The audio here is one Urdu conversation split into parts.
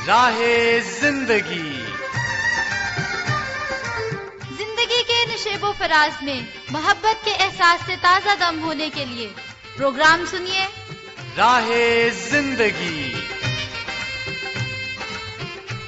راہ زندگی زندگی کے نشیب و فراز میں محبت کے احساس سے تازہ دم ہونے کے لیے پروگرام سنیے راہ زندگی۔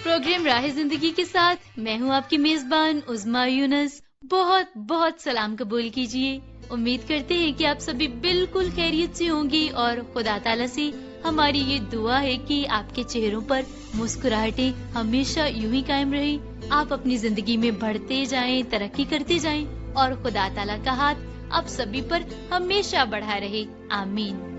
پروگرام راہ زندگی کے ساتھ میں ہوں آپ کی میزبان عظمیٰ یونس۔ بہت بہت سلام قبول کیجیے۔ امید کرتے ہیں کہ آپ سبھی بالکل خیریت سے ہوں گی اور خدا تعالیٰ سے ہماری یہ دعا ہے کہ آپ کے چہروں پر مسکراہٹیں ہمیشہ یوں ہی قائم رہیں، آپ اپنی زندگی میں بڑھتے جائیں، ترقی کرتے جائیں اور خدا تعالیٰ کا ہاتھ آپ سبھی پر ہمیشہ بڑھا رہے، آمین۔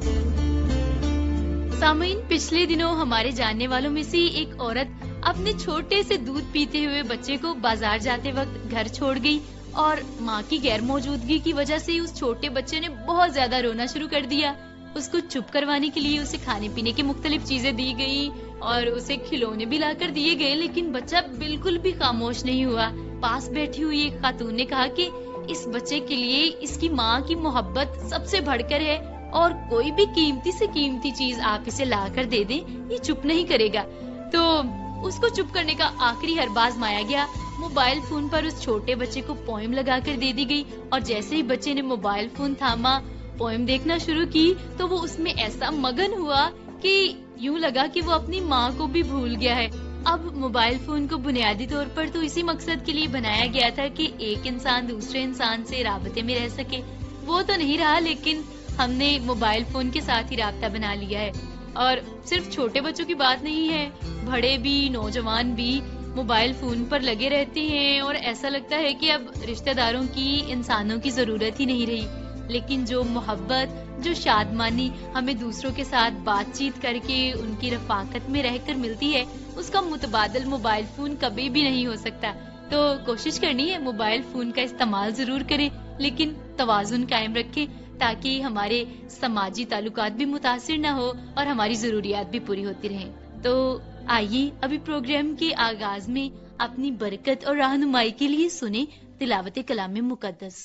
سامعین، پچھلے دنوں ہمارے جاننے والوں میں سے ایک عورت اپنے چھوٹے سے دودھ پیتے ہوئے بچے کو بازار جاتے وقت گھر چھوڑ گئی اور ماں کی غیر موجودگی کی وجہ سے اس چھوٹے بچے نے بہت زیادہ رونا شروع کر دیا۔ اس کو چپ کروانے کے لیے اسے کھانے پینے کی مختلف چیزیں دی گئیں اور اسے کھلونے بھی لا کر دیے گئے، لیکن بچہ بالکل بھی خاموش نہیں ہوا۔ پاس بیٹھی ہوئی ایک خاتون نے کہا کہ اس بچے کے لیے اس کی ماں کی محبت سب سے بڑھ کر ہے اور کوئی بھی قیمتی سے قیمتی چیز آپ اسے لا کر دے دیں، یہ چپ نہیں کرے گا۔ تو اس کو چپ کرنے کا آخری ہر باز مایا گیا۔ موبائل فون پر اس چھوٹے بچے کو پوئم لگا کر دے دی گئی اور جیسے ہی بچے نے موبائل فون تھاما، پوئم دیکھنا شروع کی تو وہ اس میں ایسا مگن ہوا کہ یوں لگا کہ وہ اپنی ماں کو بھی بھول گیا ہے۔ اب موبائل فون کو بنیادی طور پر تو اسی مقصد کے لیے بنایا گیا تھا کہ ایک انسان دوسرے انسان سے رابطے میں رہ سکے، وہ تو نہیں رہا، لیکن ہم نے موبائل فون کے ساتھ ہی رابطہ بنا لیا ہے۔ اور صرف چھوٹے بچوں کی بات نہیں ہے، بڑے بھی، نوجوان بھی موبائل فون پر لگے رہتے ہیں اور ایسا لگتا ہے کہ اب رشتہ داروں کی، انسانوں کی ضرورت ہی نہیں رہی۔ لیکن جو محبت، جو شادمانی ہمیں دوسروں کے ساتھ بات چیت کر کے ان کی رفاقت میں رہ کر ملتی ہے، اس کا متبادل موبائل فون کبھی بھی نہیں ہو سکتا۔ تو کوشش کرنی ہے موبائل فون کا استعمال ضرور کریں، لیکن توازن قائم رکھیں تاکہ ہمارے سماجی تعلقات بھی متاثر نہ ہو اور ہماری ضروریات بھی پوری ہوتی رہیں۔ تو آئیے ابھی پروگرام کے آغاز میں اپنی برکت اور رہنمائی کے لیے سنیں تلاوت کلام مقدس۔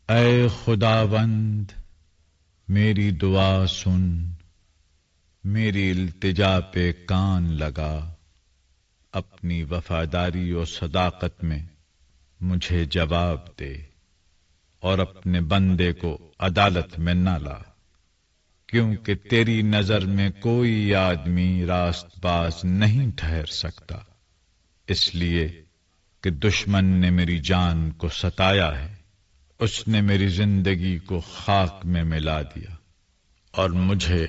اے خداوند، میری دعا سن، میری التجا پہ کان لگا، اپنی وفاداری و صداقت میں مجھے جواب دے اور اپنے بندے کو عدالت میں نہ لا، کیونکہ تیری نظر میں کوئی آدمی راست باز نہیں ٹھہر سکتا، اس لیے کہ دشمن نے میری جان کو ستایا ہے، اس نے میری زندگی کو خاک میں ملا دیا اور مجھے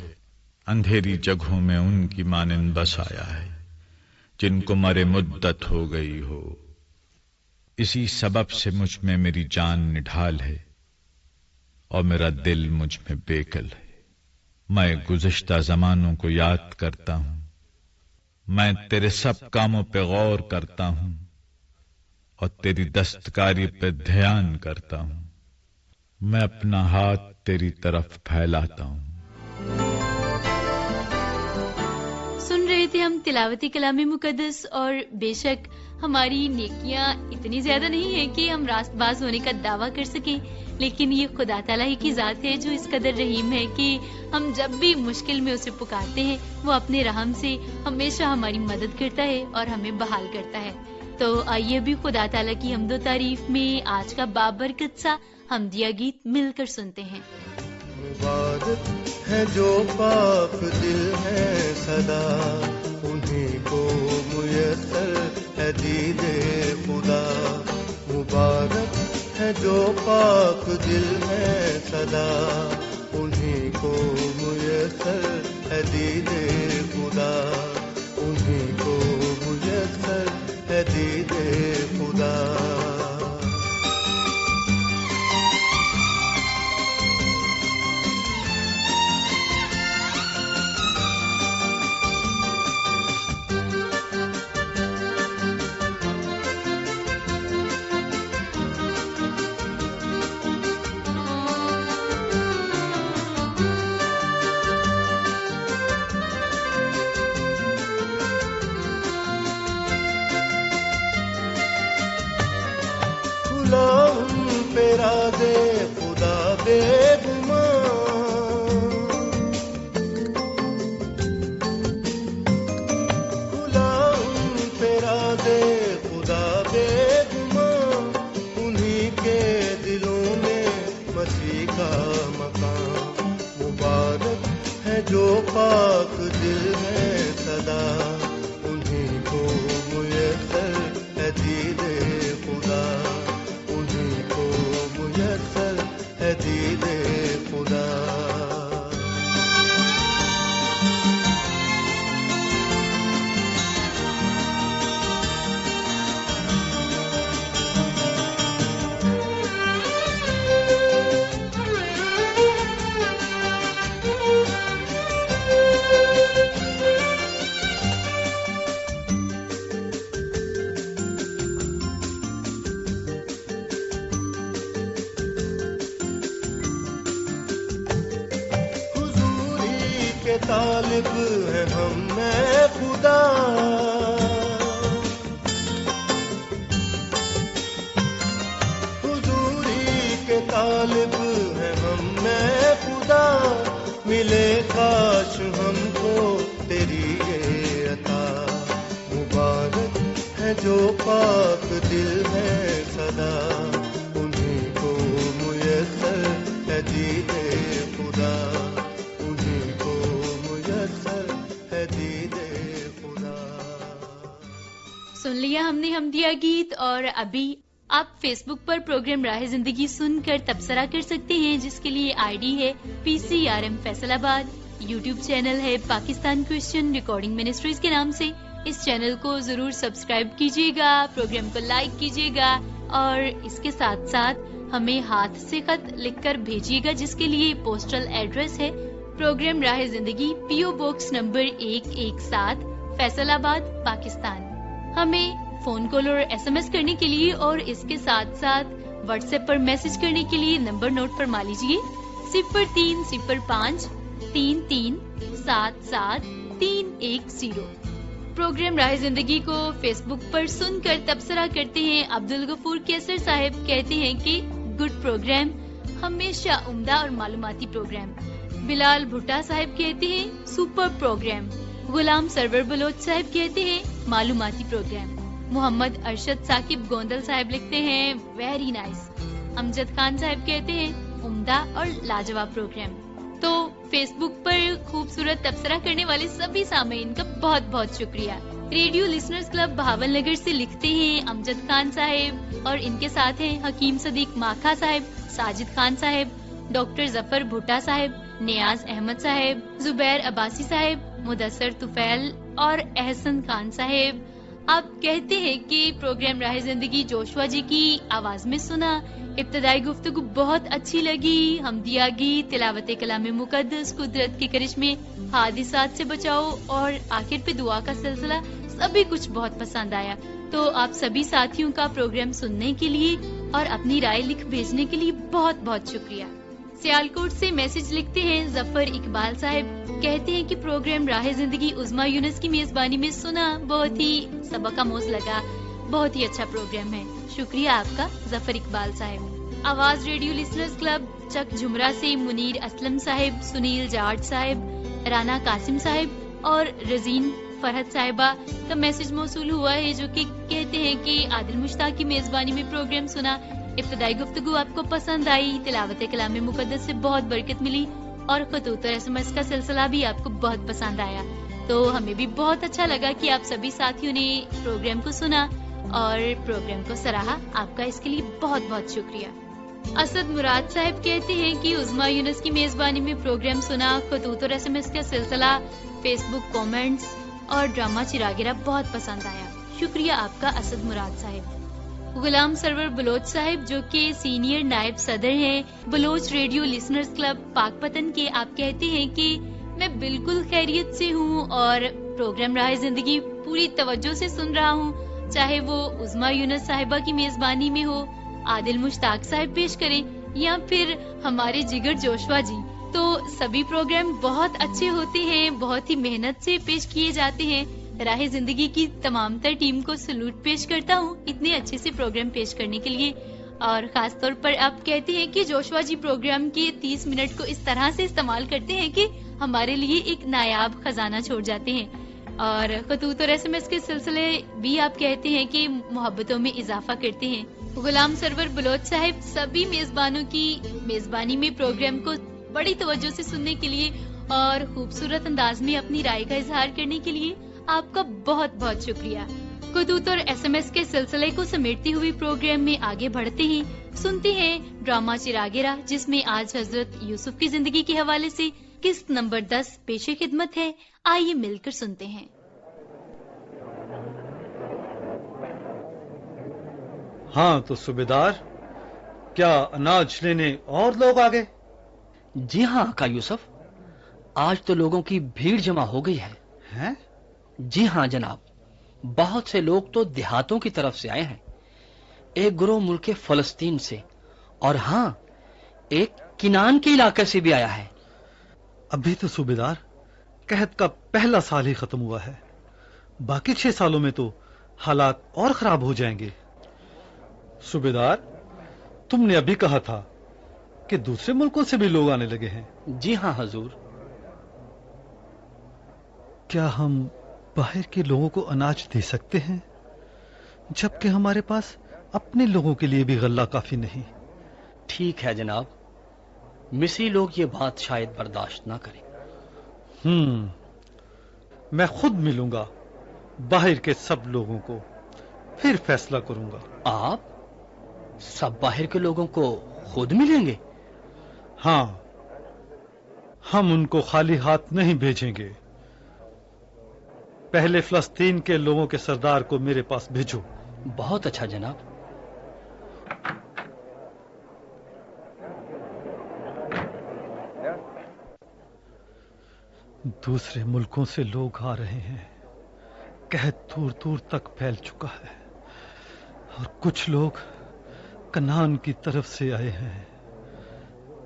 اندھیری جگہوں میں ان کی مانند بسایا ہے جن کو مرے مدت ہو گئی ہو۔ اسی سبب سے مجھ میں میری جان نڈھال ہے اور میرا دل مجھ میں بیکل ہے۔ میں گزشتہ زمانوں کو یاد کرتا ہوں، میں تیرے سب کاموں پہ غور کرتا ہوں اور تیری دستکاری پہ دھیان کرتا ہوں۔ میں اپنا ہاتھ تیری طرف پھیلاتا ہوں۔ سن رہے تھے ہم تلاوتی کلام مقدس، اور بے شک ہماری نیکیاں اتنی زیادہ نہیں ہیں کہ ہم راست باز ہونے کا دعویٰ کر سکیں، لیکن یہ خدا تعالیٰ ہی کی ذات ہے جو اس قدر رحیم ہے کہ ہم جب بھی مشکل میں اسے پکارتے ہیں وہ اپنے رحم سے ہمیشہ ہماری مدد کرتا ہے اور ہمیں بحال کرتا ہے۔ تو آئیے ابھی خدا تعالیٰ کی حمد و تعریف میں آج کا بابرکت سا حمدیہ گیت مل کر سنتے ہیں۔ مبارک ہے جو پاک دل ہے سدا، انہیں کو میسر ہے دید خدا۔ مبارک ہے جو پاک دل ہے سدا، انہیں کو میسر ہے دید خدا، انہیں کو میسر ہے دید خدا۔ دے خدا بے گمان، جو پاک دل ہے صدا انہیں کو میسر ہے دید خدا انہیں کو میسر ہے دید خدا طالب ہے ہم میں خدا حضوری کے طالب ہے ہم میں خدا ملے کاش ہم کو تیری یہ عطا مبارک ہے جو پاک دل ہے صدا انہیں کو میسر ہے دید خدا سن لیا ہم نے حمدیہ گیت، اور ابھی آپ فیس بک پر پروگرام راہ زندگی سن کر تبصرہ کر سکتے ہیں، جس کے لیے آئی ڈی ہے PCRM فیصل آباد. یوٹیوب چینل ہے پاکستان کرسچن ریکارڈنگ منسٹریز کے نام سے. اس چینل کو ضرور سبسکرائب کیجیے گا، پروگرام کو لائک کیجیے گا، اور اس کے ساتھ ساتھ ہمیں ہاتھ سے خط لکھ کر بھیجیے گا، جس کے لیے پوسٹل ایڈریس ہے پروگرام راہ زندگی، PO باکس نمبر 117 فیصل آباد پاکستان. ہمیں فون کال اور SMS کرنے کے لیے اور اس کے ساتھ ساتھ واٹس ایپ پر میسج کرنے کے لیے نمبر نوٹ فرما لیجیے 0305 33 77 310. پروگرام راہ زندگی کو فیس بک پر سن کر تبصرہ کرتے ہیں عبدالغفور کیسر صاحب. کہتے ہیں کہ گڈ پروگرام، ہمیشہ عمدہ اور معلوماتی پروگرام. بلال بھٹا صاحب کہتے ہیں سپر پروگرام. غلام سرور بلوچ صاحب کہتے ہیں معلوماتی پروگرام. محمد ارشد ثاقب گوندل صاحب لکھتے ہیں ویری نائس. امجد خان صاحب کہتے ہیں عمدہ اور لاجواب پروگرام. تو فیس بک پر خوبصورت تبصرہ کرنے والے سبھی سامعین کا بہت بہت شکریہ. Radio listeners club Bahawal Nagar سے لکھتے ہیں امجد خان صاحب، اور ان کے ساتھ ہیں حکیم صدیق ماکھا صاحب، ساجد خان صاحب، ڈاکٹر ظفر بھٹا صاحب، نیاز احمد صاحب، زبیر عباسی صاحب، مدثر طفیل اور احسن خان صاحب. آپ کہتے ہیں کہ پروگرام راہ زندگی جوشوا جی کی آواز میں سنا، ابتدائی گفتگو بہت اچھی لگی، حمدیہ گیت، تلاوت کلام مقدس، قدرت کے کرشمے، حادثات سے بچاؤ اور آخر پہ دعا کا سلسلہ، سبھی کچھ بہت پسند آیا. تو آپ سبھی ساتھیوں کا پروگرام سننے کے لیے اور اپنی رائے لکھ بھیجنے کے لیے بہت بہت شکریہ. سیالکوٹ سے میسج لکھتے ہیں ظفر اقبال صاحب. کہتے ہیں کہ پروگرام راہ زندگی عظمیٰ یونس کی میزبانی میں سنا، بہت ہی سبق آموز لگا، بہت ہی اچھا پروگرام ہے. شکریہ آپ کا ظفر اقبال صاحب. آواز ریڈیو لسنرز کلب چک جھمرا سے منیر اسلم صاحب، سنیل جارج صاحب، رانا قاسم صاحب اور رزین فرحت صاحبہ کا میسج موصول ہوا ہے، جو کہ کہتے ہیں کہ عادل مشتاق کی میزبانی میں پروگرام سنا، ابتدائی گفتگو آپ کو پسند آئی، تلاوت کلام مقدس سے بہت برکت ملی، اور خطوط اور SMS کا سلسلہ بھی آپ کو بہت پسند آیا. تو ہمیں بھی بہت اچھا لگا کہ آپ سبھی ساتھیوں نے پروگرام کو سنا اور پروگرام کو سراہا. آپ کا اس کے لیے بہت بہت شکریہ. اسد مراد صاحب کہتے ہیں کہ عظمیٰ یونس کی میزبانی میں پروگرام سنا، خطوط اور SMS کا سلسلہ، فیس بک کامنٹس اور ڈرامہ چراغیرہ بہت پسند آیا. شکریہ آپ کا اسد مراد صاحب. غلام سرور بلوچ صاحب جو کہ سینئر نائب صدر ہیں بلوچ ریڈیو لسنرز کلب پاک پتن کے، آپ کہتے ہیں کہ میں بالکل خیریت سے ہوں اور پروگرام راہ زندگی پوری توجہ سے سن رہا ہوں، چاہے وہ عظمیٰ یونس صاحبہ کی میزبانی میں ہو، عادل مشتاق صاحب پیش کریں یا پھر ہمارے جگر جوشوا جی. تو سبھی پروگرام بہت اچھے ہوتے ہیں، بہت ہی محنت سے پیش کیے جاتے ہیں. راہ زندگی کی تمام تر ٹیم کو سلوٹ پیش کرتا ہوں اتنے اچھے سے پروگرام پیش کرنے کے لیے. اور خاص طور پر آپ کہتے ہیں کہ جوشوا جی پروگرام کے 30 منٹ کو اس طرح سے استعمال کرتے ہیں کہ ہمارے لیے ایک نایاب خزانہ چھوڑ جاتے ہیں. اور خطوط اور SMS کے سلسلے بھی آپ کہتے ہیں کہ محبتوں میں اضافہ کرتے ہیں. غلام سرور بلوچ صاحب سبھی میزبانوں کی میزبانی میں پروگرام کو بڑی توجہ سے سننے کے لیے اور خوبصورت انداز میں اپنی رائے کا اظہار کرنے کے لیے آپ کا بہت بہت شکریہ۔ خطوط اور SMS کے سلسلے کو سمیٹتے ہوئے پروگرام میں آگے بڑھتے ہیں، سنتے ہیں ڈرامہ چراغ راہ، جس میں آج حضرت یوسف کی زندگی کے حوالے سے قسط نمبر 10 پیش خدمت ہے۔ آئیے مل کر سنتے ہیں۔ ہاں تو صوبیدار، کیا اناج لینے اور لوگ آ گئے؟ جی ہاں آقا یوسف، آج تو لوگوں کی بھیڑ جمع ہو گئی ہے۔ ہیں؟ جی ہاں جناب، بہت سے لوگ تو دیہاتوں کی طرف سے آئے ہیں، ایک گروہ ملک فلسطین سے، اور ہاں ایک کنان کے علاقے سے بھی آیا ہے۔ ابھی تو صوبیدار قحط کا پہلا سال ہی ختم ہوا ہے، باقی 6 سالوں میں تو حالات اور خراب ہو جائیں گے۔ صوبیدار، تم نے ابھی کہا تھا کہ دوسرے ملکوں سے بھی لوگ آنے لگے ہیں۔ جی ہاں حضور۔ کیا ہم باہر کے لوگوں کو اناج دے سکتے ہیں جبکہ ہمارے پاس اپنے لوگوں کے لیے بھی غلہ کافی نہیں؟ ٹھیک ہے جناب، مصری لوگ یہ بات شاید برداشت نہ کریں۔ میں خود ملوں گا باہر کے سب لوگوں کو، پھر فیصلہ کروں گا۔ آپ سب باہر کے لوگوں کو خود ملیں گے؟ ہاں، ہم ان کو خالی ہاتھ نہیں بھیجیں گے۔ پہلے فلسطین کے لوگوں کے سردار کو میرے پاس بھیجو۔ بہت اچھا جناب۔ دوسرے ملکوں سے لوگ آ رہے ہیں، قحط دور دور تک پھیل چکا ہے، اور کچھ لوگ کنعان کی طرف سے آئے ہیں۔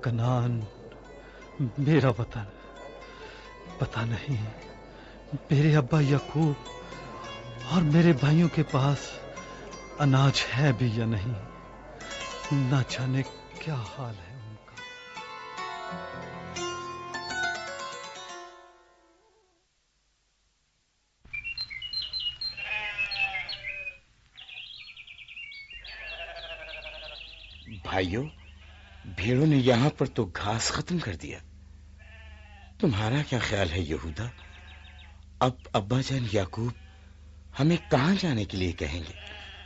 کنعان میرا وطن، پتہ نہیں میرے ابا یعقوب اور میرے بھائیوں کے پاس اناج ہے بھی یا نہیں، نہ جانے کیا حال ہے ان کا۔ بھائیوں، بھیڑوں نے یہاں پر تو گھاس ختم کر دیا، تمہارا کیا خیال ہے یہودا؟ اب ابا جان یعقوب ہمیں کہاں جانے کے لیے کہیں گے؟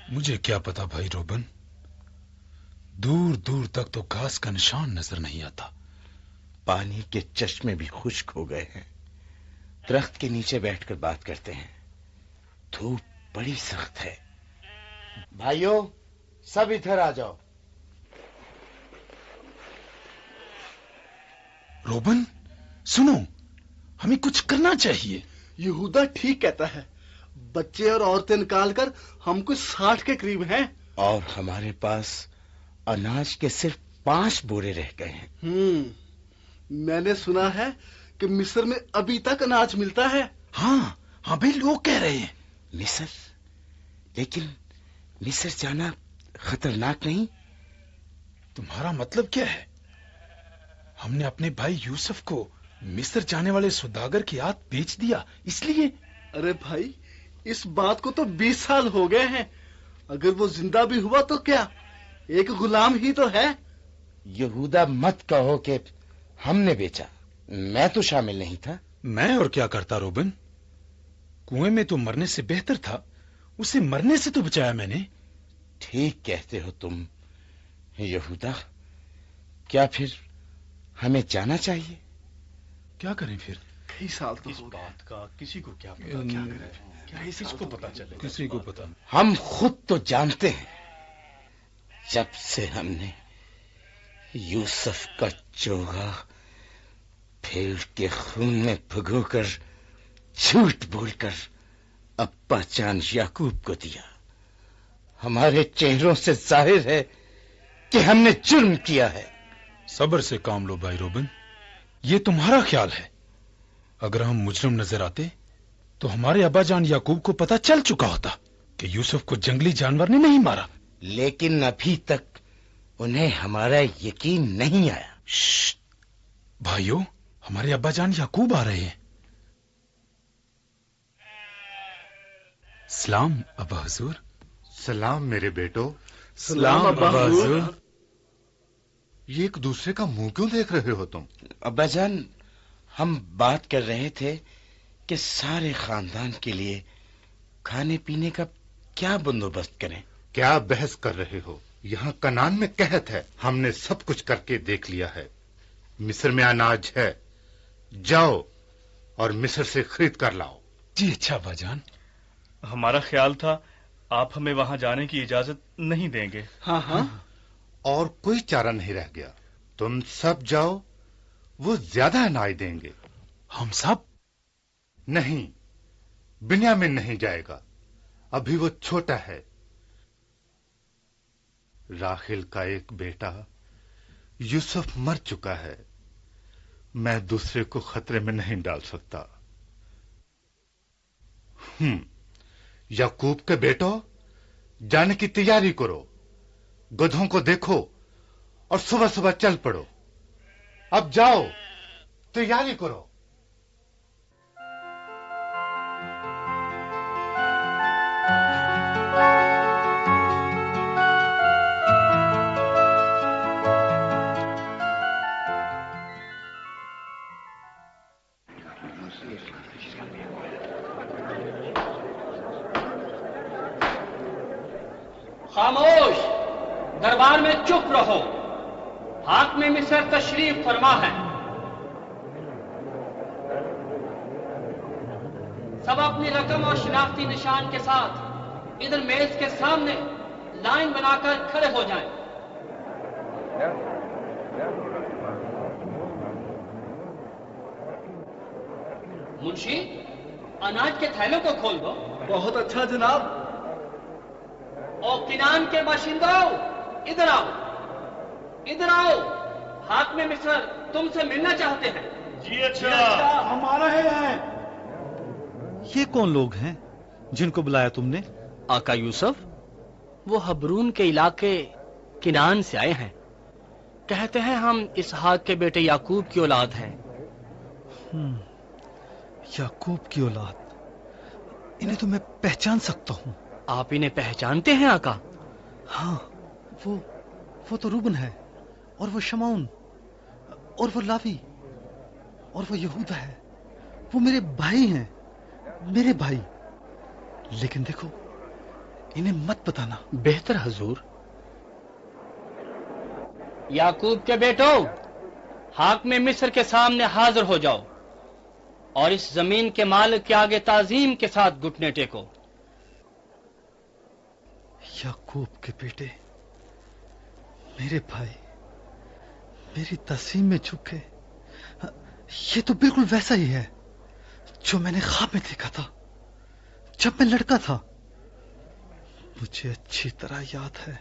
مجھے کیا پتا بھائی روبن، دور دور تک تو گھاس کا نشان نظر نہیں آتا۔ پانی کے چشمے بھی خشک ہو گئے ہیں، درخت کے نیچے بیٹھ کر بات کرتے ہیں، دھوپ بڑی سخت ہے۔ بھائیوں، سب ادھر آ جاؤ۔ روبن سنو، ہمیں کچھ کرنا چاہیے۔ یہودا ٹھیک کہتا ہے، بچے اور عورتیں نکال کر ہم کچھ 60 کے قریب ہیں، اور ہمارے پاس اناج کے صرف 5 بورے رہ گئے ہیں۔ میں نے سنا ہے کہ مصر میں ابھی تک اناج ملتا ہے۔ ہاں ہاں بھائی، لوگ کہہ رہے ہیں مصر؟ لیکن مصر جانا خطرناک نہیں؟ تمہارا مطلب کیا ہے؟ ہم نے اپنے بھائی یوسف کو مصر جانے والے سوداگر کے ہاتھ بیچ دیا، اس لیے؟ ارے بھائی، اس بات کو تو 20 سال ہو گئے ہیں، اگر وہ زندہ بھی ہوا تو کیا، ایک غلام ہی تو ہے۔ یہودا مت کہو کہ ہم نے بیچا، میں تو شامل نہیں تھا۔ میں اور کیا کرتا روبن، کنویں میں تو مرنے سے بہتر تھا، اسے مرنے سے تو بچایا میں نے۔ ٹھیک کہتے ہو تم یہودا، کیا پھر ہمیں جانا چاہیے؟ کیا کریں پھر؟ کئی سال تو اس بات کا کسی کو کیا پتا، کیا کریں، کیا کسی کو پتا چلے، کسی کو پتا۔ ہم خود تو جانتے ہیں، جب سے ہم نے یوسف کا چوغا پھیل کے خون میں بھگو کر جھوٹ بول کر ابا جان یعقوب کو دیا، ہمارے چہروں سے ظاہر ہے کہ ہم نے جرم کیا ہے۔ صبر سے کام لو بھائی روبن، یہ تمہارا خیال ہے، اگر ہم مجرم نظر آتے تو ہمارے ابا جان یعقوب کو پتا چل چکا ہوتا کہ یوسف کو جنگلی جانور نے نہیں مارا۔ لیکن ابھی تک انہیں ہمارا یقین نہیں آیا۔ بھائیو، ہمارے ابا جان یعقوب آ رہے ہیں۔ سلام ابا حضور۔ سلام میرے بیٹو۔ سلام ابا حضور۔ یہ ایک دوسرے کا منہ کیوں دیکھ رہے ہو تم؟ ابا جان، ہم بات کر رہے تھے کہ سارے خاندان کے لیے کھانے پینے کا کیا بندوبست کریں. کیا بحث کر رہے ہو؟ یہاں کنعان میں قحط ہے. ہم نے سب کچھ کر کے دیکھ لیا ہے. مصر میں اناج ہے، جاؤ اور مصر سے خرید کر لاؤ. جی اچھا ابا جان. ہمارا خیال تھا آپ ہمیں وہاں جانے کی اجازت نہیں دیں گے. ہاں ہاں. اور کوئی چارہ نہیں رہ گیا. تم سب جاؤ، وہ زیادہ اناج دیں گے. ہم سب؟ نہیں، بنیامین نہیں جائے گا، ابھی وہ چھوٹا ہے. راحیل کا ایک بیٹا یوسف مر چکا ہے. میں دوسرے کو خطرے میں نہیں ڈال سکتا. یعقوب کے بیٹو، جانے کی تیاری کرو، گدھوں کو دیکھو اور صبح صبح چل پڑو. اب جاؤ، تیاری کرو. خاموش، دربار میں چپ رہو. حاکم مصر تشریف فرما ہے. سب اپنی رقم اور شناختی نشان کے ساتھ ادھر میز کے سامنے لائن بنا کر کھڑے ہو جائیں. منشی، اناج کے تھیلوں کو کھول دو. بہت اچھا جناب. اور کنان کے باشندوں، ادھر آؤ، ادھر آؤ. حاکم مصر تم سے ملنا چاہتے ہیں. جی اچھا، ہم آ رہے ہیں. یہ کون لوگ ہیں جن کو بلایا تم نے؟ آقا یوسف، وہ حبرون کے علاقے کنان سے آئے ہیں. کہتے ہیں ہم اسحاق کے بیٹے یعقوب کی اولاد ہیں. یعقوب کی اولاد؟ انہیں تو میں پہچان سکتا ہوں. آپ انہیں پہچانتے ہیں آقا؟ ہاں، وہ تو روبن ہے، اور وہ شمعون، اور وہ لاوی، اور وہ یہودا ہے. وہ میرے بھائی ہیں، میرے بھائی. لیکن دیکھو، انہیں مت بتانا. بہتر حضور. یعقوب کے بیٹو، حاکم مصر کے سامنے حاضر ہو جاؤ اور اس زمین کے مالک کے آگے تعظیم کے ساتھ گھٹنے ٹیکو. یعقوب کے بیٹے، میرے بھائی، میری تعظیم میں جھکے. یہ تو بالکل ویسا ہی ہے جو میں نے خواب میں دیکھا تھا جب میں لڑکا تھا. مجھے اچھی طرح یاد ہے،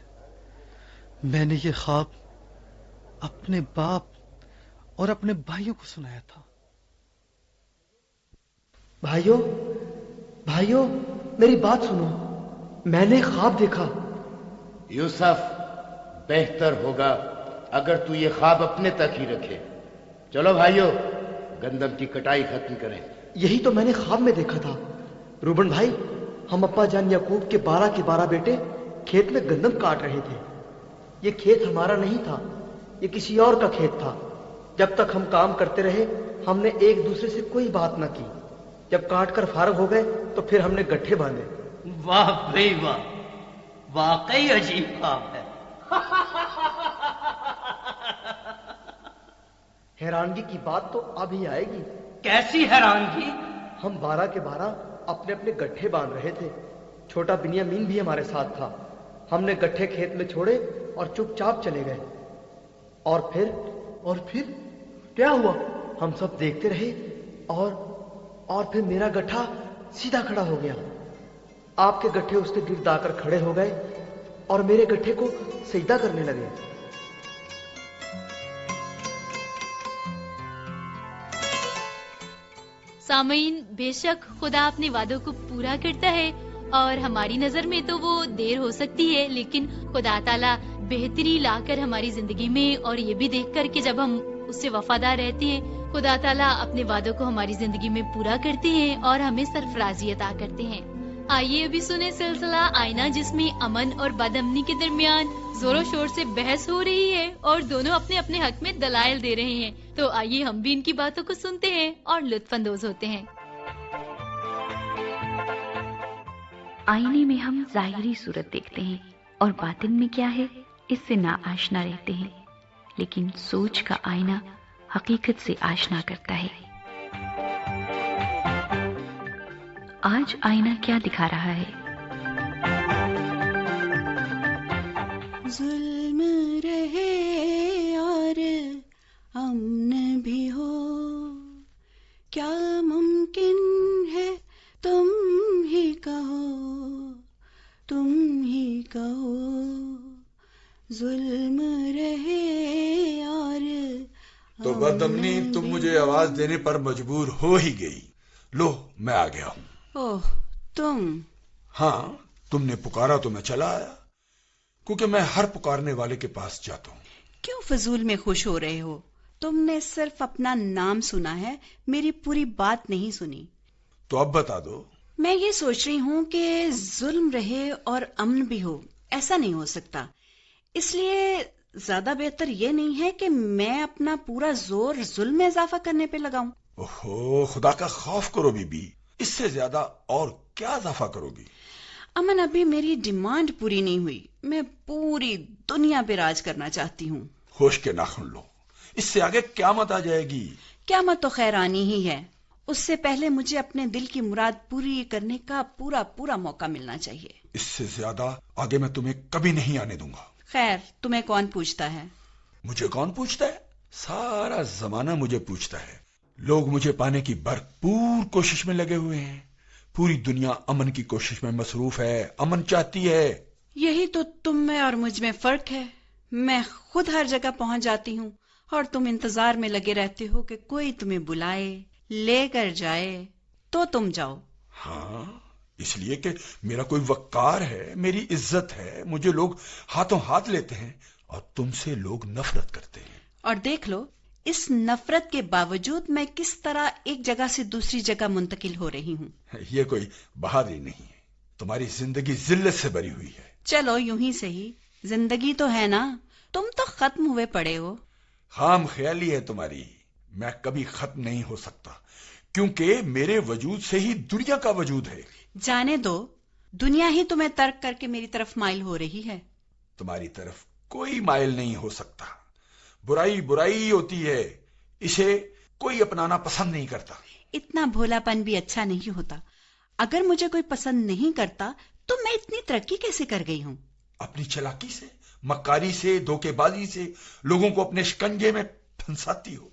میں نے یہ خواب اپنے باپ اور اپنے بھائیوں کو سنایا تھا. بھائیوں، میری بات سنو. میں نے خواب دیکھا. یوسف، بہتر ہوگا اگر تو یہ خواب اپنے تک ہی رکھے. چلو بھائیو، گندم کی کٹائی ختم کریں. یہی تو میں نے خواب میں دیکھا تھا. روبن بھائی، ہم ابا جان یعقوب کے 12 کے 12 بیٹے کھیت میں گندم کاٹ رہے تھے. یہ کھیت ہمارا نہیں تھا، یہ کسی اور کا کھیت تھا. جب تک ہم کام کرتے رہے ہم نے ایک دوسرے سے کوئی بات نہ کی. جب کاٹ کر فارغ ہو گئے تو پھر ہم نے گٹھے باندھے. واہ بھائی واہ، واقعی عجیب خواب ہے. حیرانگی کی بات تو اب ہی آئے گی. کیسی حیرانگی؟ ہم 12 کے 12 اپنے اپنے گٹھے باندھ رہے تھے. چھوٹا بنیامین بھی ہمارے ساتھ تھا. ہم نے گٹھے کھیت میں چھوڑے اور چپ چاپ چلے گئے. اور پھر کیا ہوا؟ ہم سب دیکھتے رہے اور پھر میرا گٹھا سیدھا کھڑا ہو گیا. آپ کے گٹھے اس کے گرد آ کر کھڑے ہو گئے اور میرے گٹھے کو سجدہ کرنے لگے. سامعین، بے شک خدا اپنے وعدوں کو پورا کرتا ہے اور ہماری نظر میں تو وہ دیر ہو سکتی ہے، لیکن خدا تعالیٰ بہتری لا کر ہماری زندگی میں، اور یہ بھی دیکھ کر کہ جب ہم اس سے وفادار رہتے ہیں خدا تعالیٰ اپنے وعدوں کو ہماری زندگی میں پورا کرتے ہیں اور ہمیں سرفرازی عطا کرتے ہیں. آئیے ابھی سنیں سلسلہ آئینہ، جس میں امن اور بد امنی کے درمیان زور و شور سے بحث ہو رہی ہے اور دونوں اپنے اپنے حق میں دلائل دے رہے ہیں. تو آئیے ہم بھی ان کی باتوں کو سنتے ہیں اور لطف اندوز ہوتے ہیں۔ آئینے میں ہم ظاہری صورت دیکھتے ہیں اور باطن میں کیا ہے اس سے نا آشنا رہتے ہیں، لیکن سوچ کا آئینہ حقیقت سے آشنا کرتا ہے۔ آج آئینہ کیا دکھا رہا ہے؟ ظلم رہے اور امن بھی ہو، کیا ممکن ہے تم ہی کہو، تم ہی کہو، ظلم رہے اور تو بدامنی تم مجھے آواز دینے پر مجبور ہو ہی گئی۔ لو میں آ گیا ہوں۔ اوہ تم؟ ہاں، تم نے پکارا تو میں چلا آیا، کیونکہ میں ہر پکارنے والے کے پاس جاتا ہوں۔ کیوں فضول میں خوش ہو رہے ہو؟ تم نے صرف اپنا نام سنا ہے، میری پوری بات نہیں سنی۔ تو اب بتا دو۔ میں یہ سوچ رہی ہوں کہ ظلم رہے اور امن بھی ہو، ایسا نہیں ہو سکتا، اس لیے زیادہ بہتر یہ نہیں ہے کہ میں اپنا پورا زور ظلم میں اضافہ کرنے پہ لگاؤں۔ اوہو، خدا کا خوف کرو بی بی، اس سے زیادہ اور کیا اضافہ کرو گی؟ امن، ابھی میری ڈیمانڈ پوری نہیں ہوئی، میں پوری دنیا پہ راج کرنا چاہتی ہوں۔ ہوش کے ناخن لو، اس سے آگے قیامت آ جائے گی۔ قیامت تو خیر آنی ہی ہے، اس سے پہلے مجھے اپنے دل کی مراد پوری کرنے کا پورا موقع ملنا چاہیے۔ اس سے زیادہ آگے میں تمہیں کبھی نہیں آنے دوں گا۔ خیر، تمہیں کون پوچھتا ہے؟ مجھے کون پوچھتا ہے؟ سارا زمانہ مجھے پوچھتا ہے۔ لوگ مجھے پانے کی بھرپور کوشش میں لگے ہوئے ہیں، پوری دنیا امن کی کوشش میں مصروف ہے، امن چاہتی ہے۔ یہی تو تم میں اور مجھ میں فرق ہے، میں خود ہر جگہ پہنچ جاتی ہوں اور تم انتظار میں لگے رہتے ہو کہ کوئی تمہیں بلائے، لے کر جائے تو تم جاؤ۔ ہاں، اس لیے کہ میرا کوئی وقار ہے، میری عزت ہے، مجھے لوگ ہاتھوں ہاتھ لیتے ہیں، اور تم سے لوگ نفرت کرتے ہیں۔ اور دیکھ لو، اس نفرت کے باوجود میں کس طرح ایک جگہ سے دوسری جگہ منتقل ہو رہی ہوں۔ یہ کوئی بہادری نہیں ہے، تمہاری زندگی ذلت سے بھری ہوئی ہے۔ چلو یوں ہی صحیح، زندگی تو ہے نا، تم تو ختم ہوئے پڑے ہو۔ خام خیالی ہے تمہاری، میں کبھی ختم نہیں ہو سکتا، کیونکہ میرے وجود سے ہی دنیا کا وجود ہے۔ جانے دو، دنیا ہی تمہیں ترک کر کے میری طرف مائل ہو رہی ہے۔ تمہاری طرف کوئی مائل نہیں ہو سکتا، برائی برائی ہوتی ہے، اسے کوئی اپنانا پسند نہیں کرتا۔ اتنا بھولا پن بھی اچھا نہیں ہوتا، اگر مجھے کوئی پسند نہیں کرتا تو میں اتنی ترقی کیسے کر گئی ہوں؟ اپنی چلاکی سے، مکاری سے، دھوکے بازی سے لوگوں کو اپنے شکنجے میں پھنساتی ہو،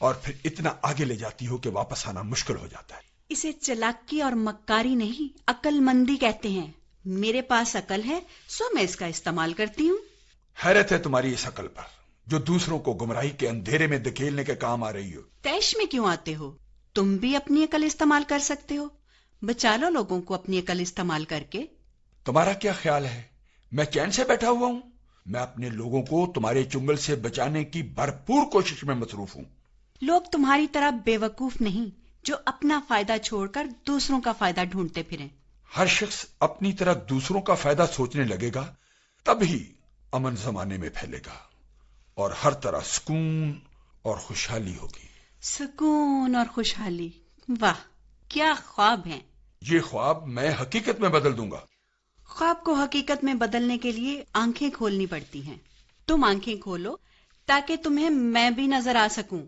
اور پھر اتنا آگے لے جاتی ہو کہ واپس آنا مشکل ہو جاتا ہے۔ اسے چلاکی اور مکاری نہیں، عقل مندی کہتے ہیں۔ میرے پاس عقل ہے، سو میں اس کا استعمال کرتی ہوں۔ حیرت ہے تمہاری اس عقل پر، جو دوسروں کو گمراہی کے اندھیرے میں دھکیلنے کے کام آ رہی ہو۔ تیش میں کیوں آتے ہو؟ تم بھی اپنی عقل استعمال کر سکتے ہو، بچا لو لوگوں کو اپنی عقل استعمال کر کے۔ تمہارا کیا خیال ہے میں چین سے بیٹھا ہوا ہوں؟ میں اپنے لوگوں کو تمہارے چنگل سے بچانے کی بھرپور کوشش میں مصروف ہوں۔ لوگ تمہاری طرح بے وقوف نہیں جو اپنا فائدہ چھوڑ کر دوسروں کا فائدہ ڈھونڈتے پھریں۔ ہر شخص اپنی طرح دوسروں کا فائدہ سوچنے لگے گا، تب ہی امن زمانے میں پھیلے گا، اور ہر طرح سکون اور خوشحالی ہوگی۔ سکون اور خوشحالی، واہ کیا خواب ہیں! یہ خواب میں حقیقت میں بدل دوں گا۔ خواب کو حقیقت میں بدلنے کے لیے آنکھیں کھولنی پڑتی ہیں۔ تم آنکھیں کھولو تاکہ تمہیں میں بھی نظر آ سکوں۔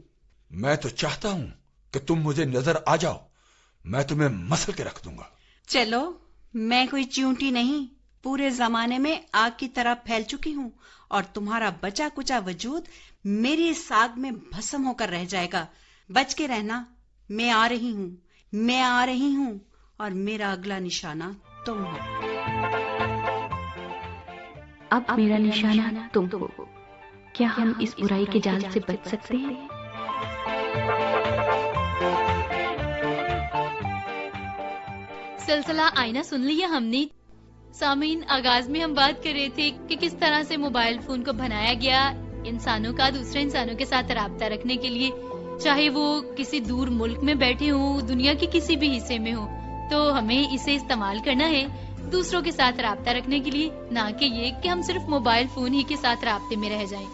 میں تو چاہتا ہوں کہ تم مجھے نظر آ جاؤ، میں تمہیں مسل کے رکھ دوں گا۔ چلو، میں کوئی چیونٹی نہیں، پورے زمانے میں آگ کی طرح پھیل چکی ہوں، اور تمہارا بچا کچا وجود میری اس آگ میں بھسم ہو کر رہ جائے گا۔ بچ کے رہنا، میں آ رہی ہوں، میں آ رہی ہوں، اور میرا اگلا نشانہ تم ہو۔ اب میرا نشانہ تم ہو، کیا ہم اس برائی کے جال سے بچ سکتے ہیں؟ سلسلہ آئینہ سن لیا ہم نے۔ سامعین، آغاز میں ہم بات کر رہے تھے کہ کس طرح سے موبائل فون کو بنایا گیا انسانوں کا دوسرے انسانوں کے ساتھ رابطہ رکھنے کے لیے، چاہے وہ کسی دور ملک میں بیٹھے ہوں، دنیا کے کسی بھی حصے میں ہوں، تو ہمیں اسے استعمال کرنا ہے دوسروں کے ساتھ رابطہ رکھنے کے لیے، نہ کہ یہ کہ ہم صرف موبائل فون ہی کے ساتھ رابطے میں رہ جائیں۔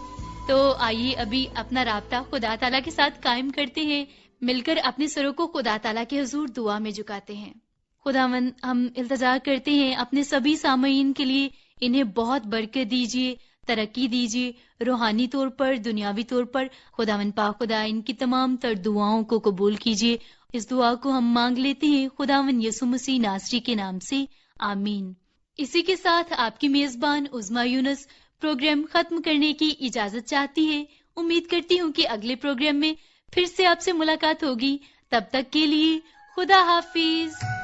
تو آئیے ابھی اپنا رابطہ خدا تعالیٰ کے ساتھ قائم کرتے ہیں، مل کر اپنے سروں کو خدا تعالیٰ کے حضور دعا میں جھکاتے ہیں۔ خداوند ہم التجا کرتے ہیں اپنے سبھی سامعین کے لیے، انہیں بہت برکت دیجیے، ترقی دیجیے، روحانی طور پر، دنیاوی طور پر۔ خداوند پاک خدا ان کی تمام تر دعاؤں کو قبول کیجیے۔ اس دعا کو ہم مانگ لیتے ہیں خداوند یسوع مسیح ناصری کے نام سے، آمین۔ اسی کے ساتھ آپ کی میزبان عظمیٰ یونس پروگرام ختم کرنے کی اجازت چاہتی ہے۔ امید کرتی ہوں کہ اگلے پروگرام میں پھر سے آپ سے ملاقات ہوگی۔ تب تک کے لیے خدا حافظ۔